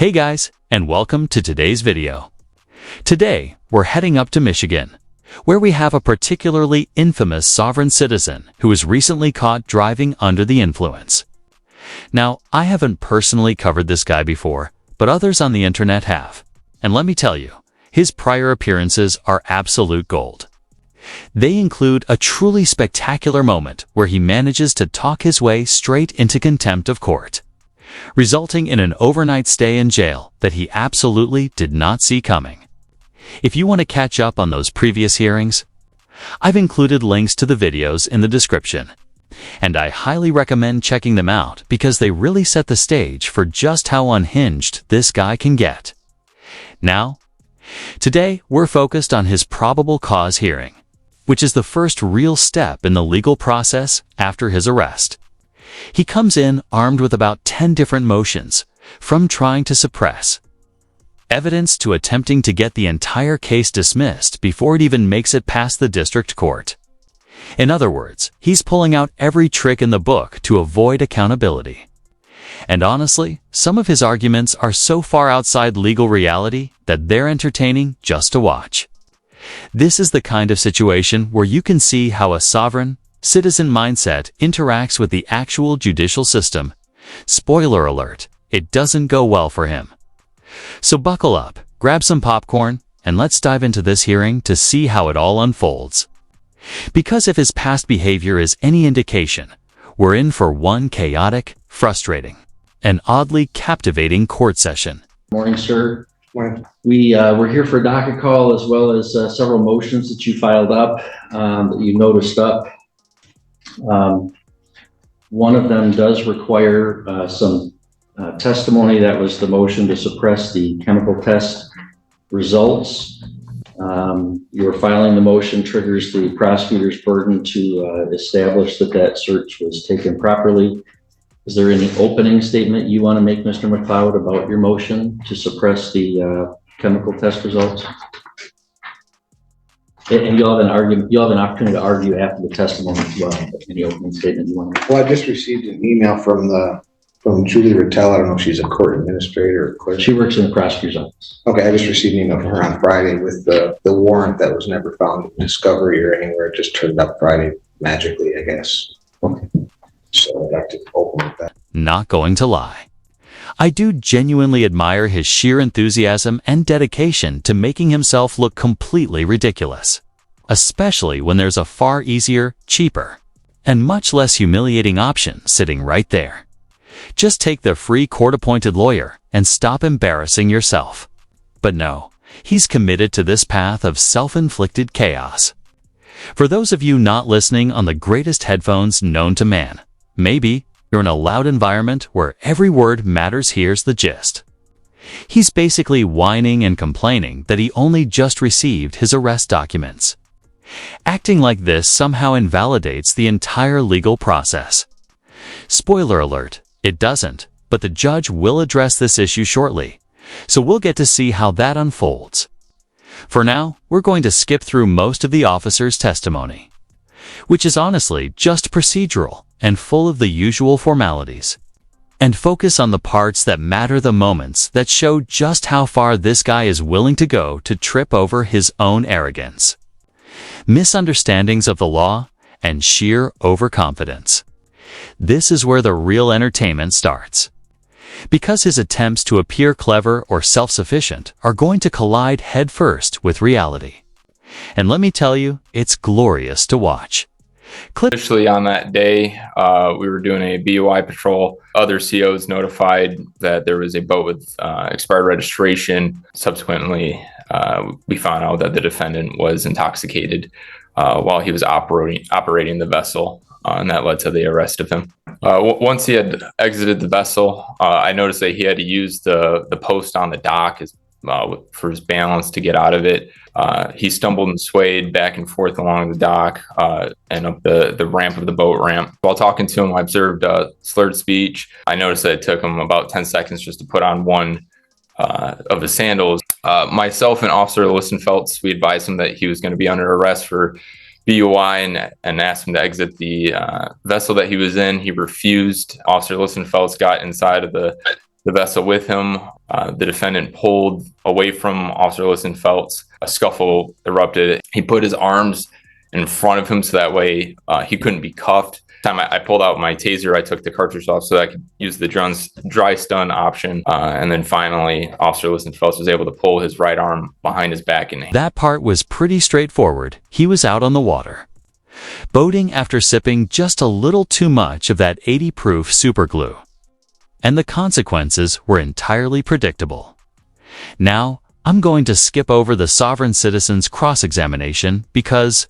Hey guys, and welcome to today's video. Today, we're heading up to Michigan, where we have a particularly infamous sovereign citizen who was recently caught driving under the influence. Now, I haven't personally covered this guy before, but others on the internet have. And let me tell you, his prior appearances are absolute gold. They include a truly spectacular moment where he manages to talk his way straight into contempt of court, resulting in an overnight stay in jail that he absolutely did not see coming. If you want to catch up on those previous hearings, I've included links to the videos in the description, and I highly recommend checking them out because they really set the stage for just how unhinged this guy can get. Now, today we're focused on his probable cause hearing, which is the first real step in the legal process after his arrest. He comes in armed with about 10 different motions, from trying to suppress evidence to attempting to get the entire case dismissed before it even makes it past the district court. In other words, he's pulling out every trick in the book to avoid accountability. And honestly, some of his arguments are so far outside legal reality that they're entertaining just to watch. This is the kind of situation where you can see how a sovereign citizen mindset interacts with the actual judicial system. Spoiler alert, it doesn't go well for him. So buckle up, grab some popcorn, and let's dive into this hearing to see how it all unfolds. Because if his past behavior is any indication, we're in for one chaotic, frustrating, and oddly captivating court session. Morning, sir. Morning. We're here for a docket call as well as several motions that you filed up, that you noticed up. One of them does require some testimony. That was the motion to suppress the chemical test results. Your filing the motion triggers the prosecutor's burden to establish that that search was taken properly. Is there any opening statement you want to make, Mr. McLeod, about your motion to suppress the chemical test results? And you'll have an opportunity to argue after the testimony as well. Any opening statement you want to make? Well, I just received an email from Julie Rattell. I don't know if she's a court administrator or clerk. She works in the prosecutor's office. Okay, I just received an email from her on Friday with the warrant that was never found in Discovery or anywhere. It just turned up Friday magically, I guess. Okay. So I'd like to open with that. Not going to lie, I do genuinely admire his sheer enthusiasm and dedication to making himself look completely ridiculous, especially when there's a far easier, cheaper, and much less humiliating option sitting right there. Just take the free court-appointed lawyer and stop embarrassing yourself. But no, he's committed to this path of self-inflicted chaos. For those of you not listening on the greatest headphones known to man, maybe you're in a loud environment where every word matters. Here's the gist. He's basically whining and complaining that he only just received his arrest documents. Acting like this somehow invalidates the entire legal process. Spoiler alert, it doesn't, but the judge will address this issue shortly, so we'll get to see how that unfolds. For now, we're going to skip through most of the officer's testimony, which is honestly just procedural and full of the usual formalities, and focus on the parts that matter, the moments that show just how far this guy is willing to go to trip over his own arrogance, misunderstandings of the law, and sheer overconfidence. This is where the real entertainment starts, because his attempts to appear clever or self-sufficient are going to collide headfirst with reality. And let me tell you, it's glorious to watch. Initially on that day, we were doing a BOI patrol. Other COs notified that there was a boat with expired registration. Subsequently, we found out that the defendant was intoxicated while he was operating the vessel, and that led to the arrest of him. Once he had exited the vessel, I noticed that he had to use the post on the dock for his balance to get out of it. He stumbled and swayed back and forth along the dock and up the ramp of the boat ramp. While talking to him, I observed slurred speech. I noticed that it took him about 10 seconds just to put on one of his sandals. Myself and Officer Listenfeldt, we advised him that he was going to be under arrest for BOI and asked him to exit the vessel that he was in. He refused. Officer Listenfeldt got inside of the vessel with him. The defendant pulled away from Officer Listenfeld's. A scuffle erupted. He put his arms in front of him so that way he couldn't be cuffed. Time I pulled out my taser, I took the cartridge off so that I could use the dry stun option. And then finally, Officer Listenfeld was able to pull his right arm behind his back. And that part was pretty straightforward. He was out on the water, boating after sipping just a little too much of that 80 proof super glue. And the consequences were entirely predictable. Now, I'm going to skip over the sovereign citizen's cross-examination because,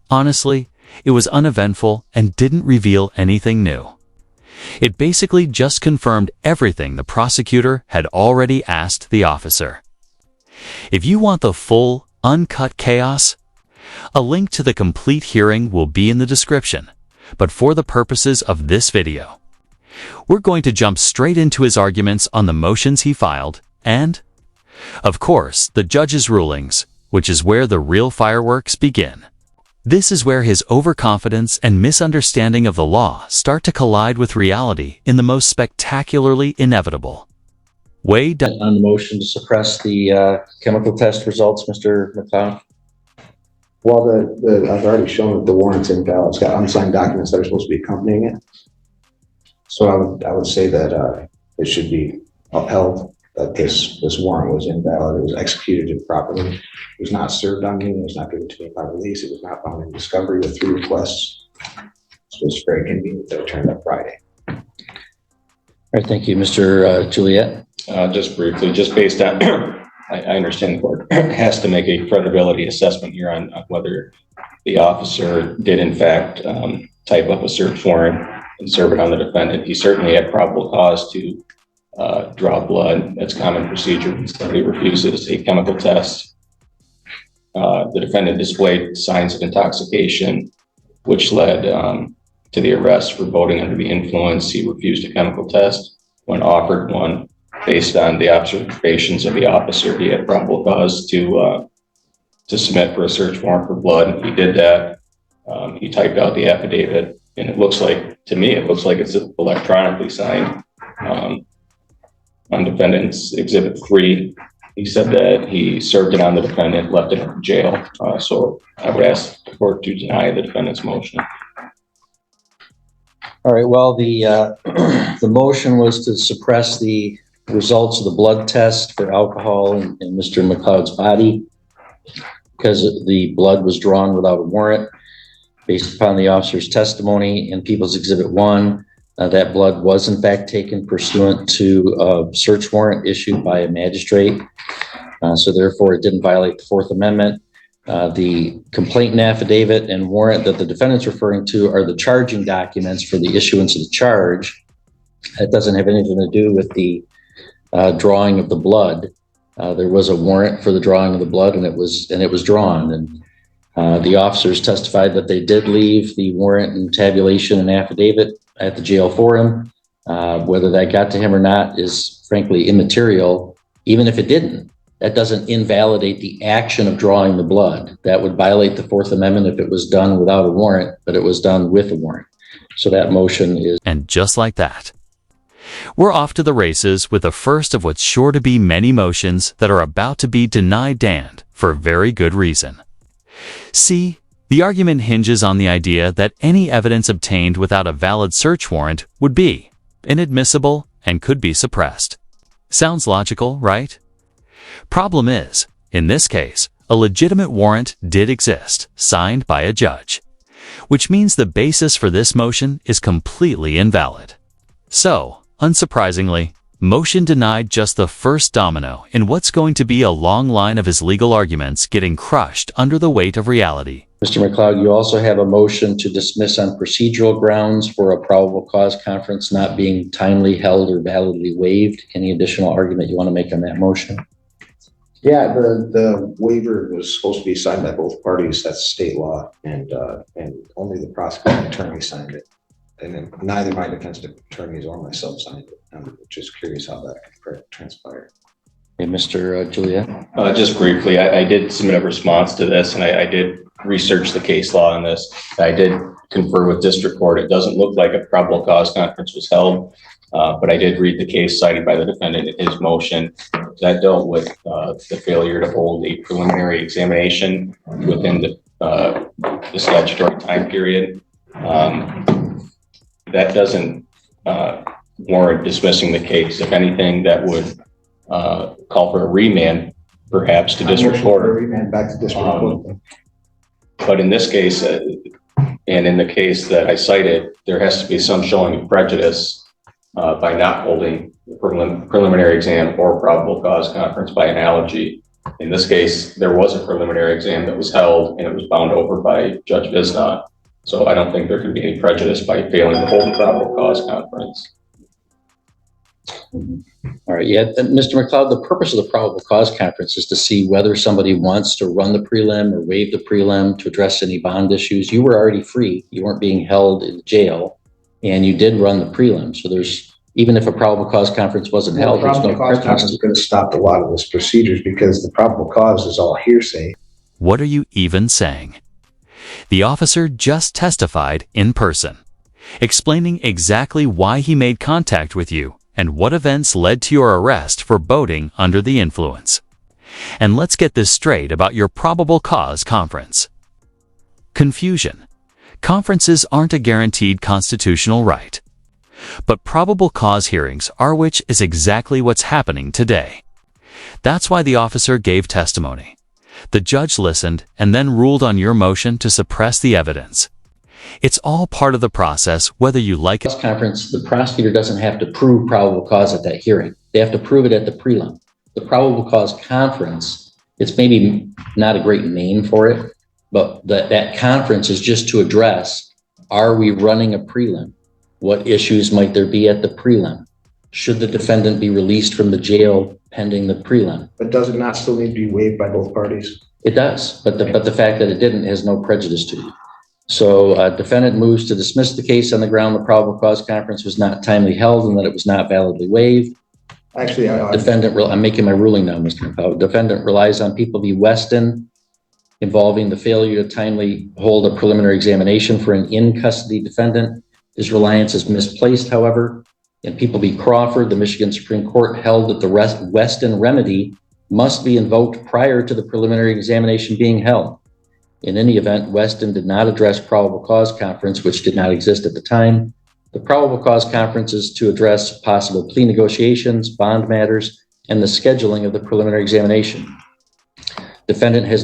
honestly, it was uneventful and didn't reveal anything new. It basically just confirmed everything the prosecutor had already asked the officer. If you want the full, uncut chaos, a link to the complete hearing will be in the description, but for the purposes of this video, we're going to jump straight into his arguments on the motions he filed and, of course, the judge's rulings, which is where the real fireworks begin. This is where his overconfidence and misunderstanding of the law start to collide with reality in the most spectacularly inevitable way. On the motion to suppress the chemical test results, Mr. McLeod? Well, I've already shown that the warrant's invalid. It's got unsigned documents that are supposed to be accompanying it. So I would say that it should be upheld, that this warrant was invalid. It was executed improperly. It was not served on me. It was not given to me by release. It was not found in discovery with 3 requests. So it's very convenient that it turned up Friday. All right, thank you. Mr. Juliet? Just briefly, just based on, I understand the court has to make a credibility assessment here on whether the officer did in fact type up a search warrant and serve it on the defendant. He certainly had probable cause to draw blood. That's common procedure when somebody refuses a chemical test. The defendant displayed signs of intoxication, which led to the arrest for boating under the influence. He refused a chemical test when offered one. Based on the observations of the officer, he had probable cause to submit for a search warrant for blood. He did that. He typed out the affidavit, and it looks like, to me, it looks like it's electronically signed. On defendant's exhibit 3, he said that he served it on the defendant, left it in jail. So I would ask the court to deny the defendant's motion. All right, well, the motion was to suppress the results of the blood test for alcohol in Mr. McLeod's body because the blood was drawn without a warrant. Based upon the officer's testimony in People's Exhibit 1, that blood was in fact taken pursuant to a search warrant issued by a magistrate. So therefore it didn't violate the Fourth Amendment. The complaint and affidavit and warrant that the defendant's referring to are the charging documents for the issuance of the charge. That doesn't have anything to do with the drawing of the blood. There was a warrant for the drawing of the blood, and it was drawn. And the officers testified that they did leave the warrant and tabulation and affidavit at the jail for him. Whether that got to him or not is frankly immaterial. Even if it didn't, that doesn't invalidate the action of drawing the blood. That would violate the Fourth Amendment if it was done without a warrant, but it was done with a warrant. So that motion is. And just like that, we're off to the races with the first of what's sure to be many motions that are about to be denied Dan for a very good reason. See, the argument hinges on the idea that any evidence obtained without a valid search warrant would be inadmissible and could be suppressed. Sounds logical, right? Problem is, in this case, a legitimate warrant did exist, signed by a judge, which means the basis for this motion is completely invalid. So, unsurprisingly, motion denied just the first domino in what's going to be a long line of his legal arguments getting crushed under the weight of reality. Mr. McLeod, you also have a motion to dismiss on procedural grounds for a probable cause conference not being timely held or validly waived. Any additional argument you want to make on that motion? Yeah, the waiver was supposed to be signed by both parties. That's state law, and only the prosecuting attorney signed it. And then neither my defense attorneys or myself signed it. I'm just curious how that transpired. Hey, Mr. Juliet. Just briefly, I did submit a response to this, and I did research the case law on this. I did confer with district court. It doesn't look like a probable cause conference was held, but I did read the case cited by the defendant in his motion that dealt with the failure to hold a preliminary examination within the statutory time period. That doesn't warrant dismissing the case. If anything, that would call for a remand, perhaps, to district court. Remand back to district court. But in this case, and in the case that I cited, there has to be some showing of prejudice by not holding the preliminary exam or probable cause conference by analogy. In this case, there was a preliminary exam that was held, and it was bound over by Judge Visnot. So I don't think there could be any prejudice by failing to hold a probable cause conference. All right, yeah, Mr. McLeod, the purpose of the probable cause conference is to see whether somebody wants to run the prelim or waive the prelim to address any bond issues. You were already free. You weren't being held in jail, and you did run the prelim. So there's, even if a probable cause conference wasn't held, there's no probable cause conference could have stopped a lot of this procedures because the probable cause is all hearsay. What are you even saying? The officer just testified in person, explaining exactly why he made contact with you and what events led to your arrest for boating under the influence. And let's get this straight about your probable cause conference. Confusion. Conferences aren't a guaranteed constitutional right. But probable cause hearings are, which is exactly what's happening today. That's why the officer gave testimony. The judge listened and then ruled on your motion to suppress the evidence. It's all part of the process, whether you like it. Conference, the prosecutor doesn't have to prove probable cause at that hearing. They have to prove it at the prelim. The probable cause conference, it's maybe not a great name for it, but that conference is just to address, are we running a prelim? What issues might there be at the prelim? Should the defendant be released from the jail pending the prelim? But does it not still need to be waived by both parties? It does, but the fact that it didn't has no prejudice to you. So defendant moves to dismiss the case on the ground the probable cause conference was not timely held and that it was not validly waived. Actually, I'm making my ruling now, Mr. McLeod. Defendant relies on People v. Weston involving the failure to timely hold a preliminary examination for an in-custody defendant. His reliance is misplaced, however. In People v. Crawford, the Michigan Supreme Court held that the Weston remedy must be invoked prior to the preliminary examination being held. In any event, Weston did not address probable cause conference, which did not exist at the time. The probable cause conference is to address possible plea negotiations, bond matters, and the scheduling of the preliminary examination. Defendant has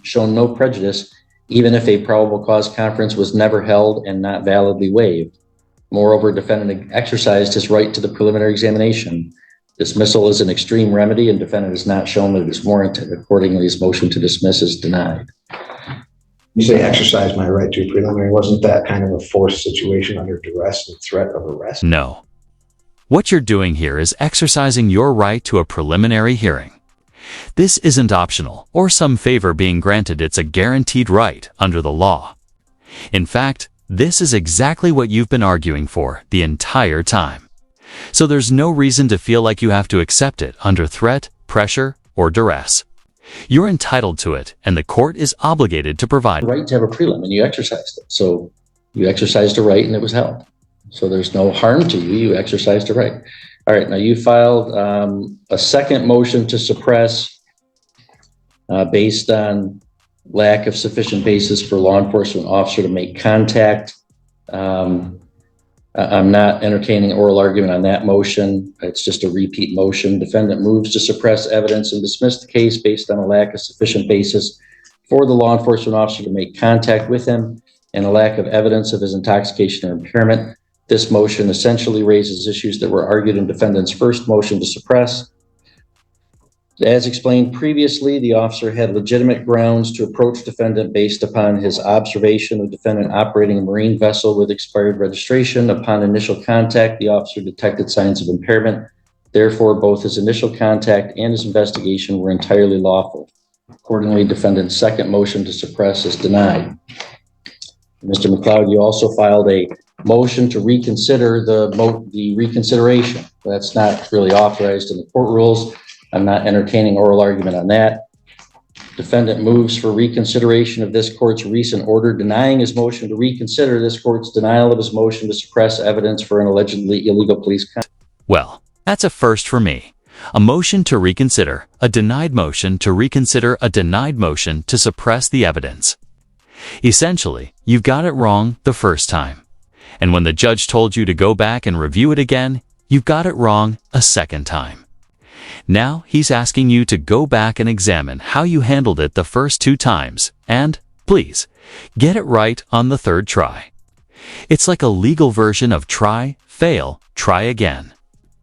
shown no prejudice, even if a probable cause conference was never held and not validly waived. Moreover, defendant exercised his right to the preliminary examination. Dismissal is an extreme remedy, and defendant has not shown that it is warranted. Accordingly, his motion to dismiss is denied. You say exercise my right to preliminary. Wasn't that kind of a forced situation under duress and threat of arrest? No. What you're doing here is exercising your right to a preliminary hearing. This isn't optional or some favor being granted. It's a guaranteed right under the law. In fact, this is exactly what you've been arguing for the entire time. So there's no reason to feel like you have to accept it under threat, pressure, or duress. You're entitled to it, and the court is obligated to provide the right to have a prelim, and you exercised it. So you exercised a right, and it was held. So there's no harm to you. You exercised a right. All right. Now you filed a second motion to suppress based on lack of sufficient basis for law enforcement officer to make contact. I'm not entertaining oral argument on that motion. It's just a repeat motion. Defendant moves to suppress evidence and dismiss the case based on a lack of sufficient basis for the law enforcement officer to make contact with him and a lack of evidence of his intoxication or impairment. This motion essentially raises issues that were argued in defendant's first motion to suppress. As explained previously, the officer had legitimate grounds to approach defendant based upon his observation of defendant operating a marine vessel with expired registration. Upon initial contact, the officer detected signs of impairment. Therefore, both his initial contact and his investigation were entirely lawful. Accordingly, defendant's second motion to suppress is denied. Mr. McLeod, you also filed a motion to reconsider the reconsideration. That's not really authorized in the court rules. I'm not entertaining oral argument on that. Defendant moves for reconsideration of this court's recent order denying his motion to reconsider this court's denial of his motion to suppress evidence for an allegedly illegal police conduct. Well, that's a first for me. A motion to reconsider, a denied motion to reconsider, a denied motion to suppress the evidence. Essentially, you've got it wrong the first time. And when the judge told you to go back and review it again, you've got it wrong a second time. Now he's asking you to go back and examine how you handled it the first 2 times, and, please, get it right on the 3rd try. It's like a legal version of try, fail, try again.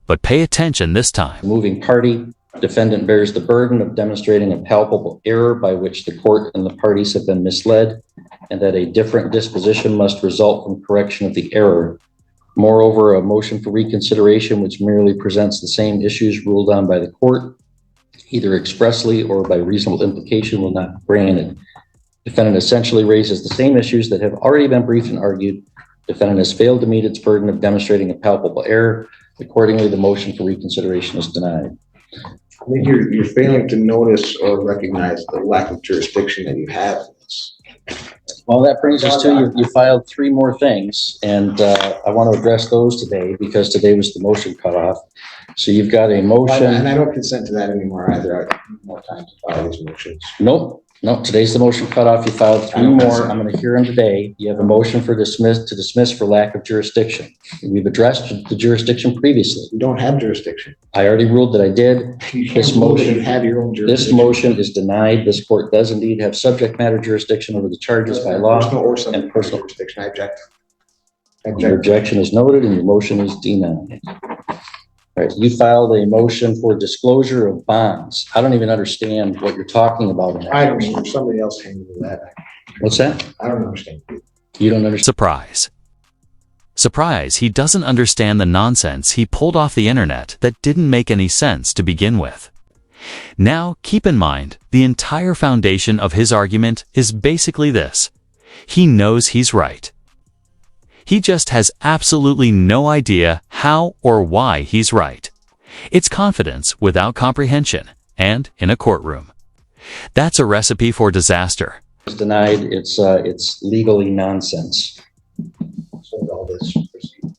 But pay attention this time. Moving party, defendant bears the burden of demonstrating a palpable error by which the court and the parties have been misled, and that a different disposition must result from correction of the error. Moreover, a motion for reconsideration which merely presents the same issues ruled on by the court, either expressly or by reasonable implication, will not be granted. Defendant essentially raises the same issues that have already been briefed and argued. Defendant has failed to meet its burden of demonstrating a palpable error. Accordingly, the motion for reconsideration is denied. I think you're failing to notice or recognize the lack of jurisdiction that you have in this. Well, that brings us to you filed 3 more things, and I want to address those today because today was the motion cutoff. So you've got a motion. And I don't consent to that anymore either. I need more time to file these motions. Nope. Today's the motion cutoff. You filed 3 more. I'm going to hear them today. You have a motion to dismiss for lack of jurisdiction. We've addressed the jurisdiction previously. You don't have jurisdiction. I already ruled that I did. This motion, have your own jurisdiction. this motion is denied. This court does indeed have subject matter jurisdiction over the charges by law and personal jurisdiction. I object. Your objection is noted and your motion is denied. All right, you filed a motion for disclosure of bonds. I don't even understand what you're talking about. In that I don't know. Somebody else handled that. What's that? I don't understand. You don't understand? Surprise. Surprise, he doesn't understand the nonsense he pulled off the internet that didn't make any sense to begin with. Now, keep in mind, the entire foundation of his argument is basically this. He knows he's right. He just has absolutely no idea how or why he's right. It's confidence without comprehension, and in a courtroom. That's a recipe for disaster. It's denied. It's legally nonsense. So all this proceed.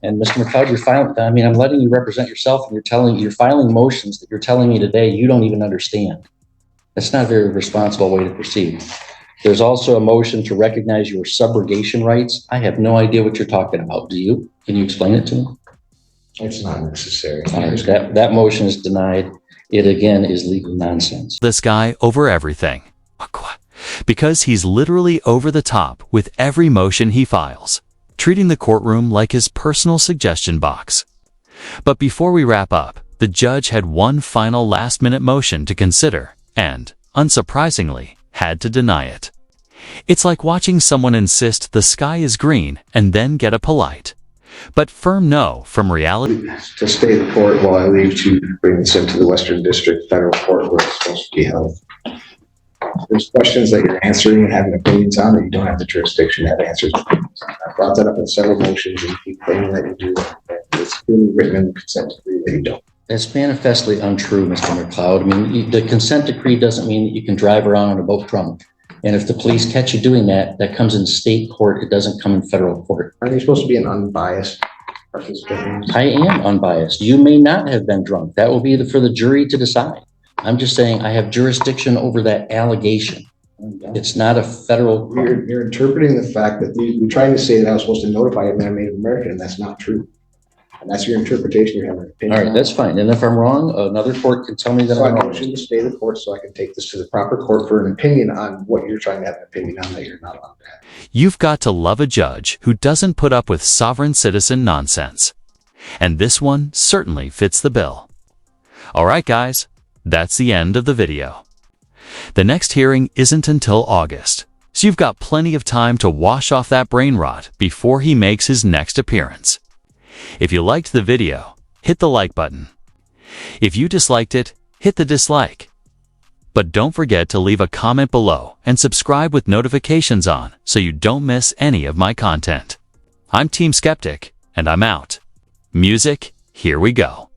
And Mr. McLeod, you're filing. I mean, I'm letting you represent yourself, and you're filing motions that you're telling me today you don't even understand. That's not a very responsible way to proceed. There's also a motion to recognize your subrogation rights. I have no idea what you're talking about. Do you? Can you explain it to me? It's not necessary. That motion is denied. It again is legal nonsense. This guy over everything. Because he's literally over the top with every motion he files, treating the courtroom like his personal suggestion box. But before we wrap up, the judge had one final last-minute motion to consider and, unsurprisingly, had to deny it. It's like watching someone insist the sky is green and then get a polite, but firm no from reality. To stay the court while I leave to bring this into the Western District Federal Court where it's supposed to be held. There's questions that you're answering and having opinions on that you don't have the jurisdiction to have answers. I brought that up in several motions and you keep claiming that you do. It's clearly written in the consent decree that you don't. That's manifestly untrue, Mr. McLeod. I mean, the consent decree doesn't mean that you can drive around on a boat drunk. And if the police catch you doing that, that comes in state court. It doesn't come in federal court. Aren't you supposed to be an unbiased participant? I am unbiased. You may not have been drunk. That will be for the jury to decide. I'm just saying I have jurisdiction over that allegation. It's not a federal. You're interpreting the fact that you're trying to say that I was supposed to notify a Native American, and that's not true. And that's your interpretation. You have an opinion. All right, that's fine. And if I'm wrong, another court can tell me that I'm wrong. I want you to stay the court so I can take this to the proper court for an opinion on what you're trying to have an opinion on that you're not on that. You've got to love a judge who doesn't put up with sovereign citizen nonsense. And this one certainly fits the bill. All right, guys, that's the end of the video. The next hearing isn't until August, so you've got plenty of time to wash off that brain rot before he makes his next appearance. If you liked the video, hit the like button. If you disliked it, hit the dislike. But don't forget to leave a comment below and subscribe with notifications on so you don't miss any of my content. I'm Team Skeptic, and I'm out. Music, here we go.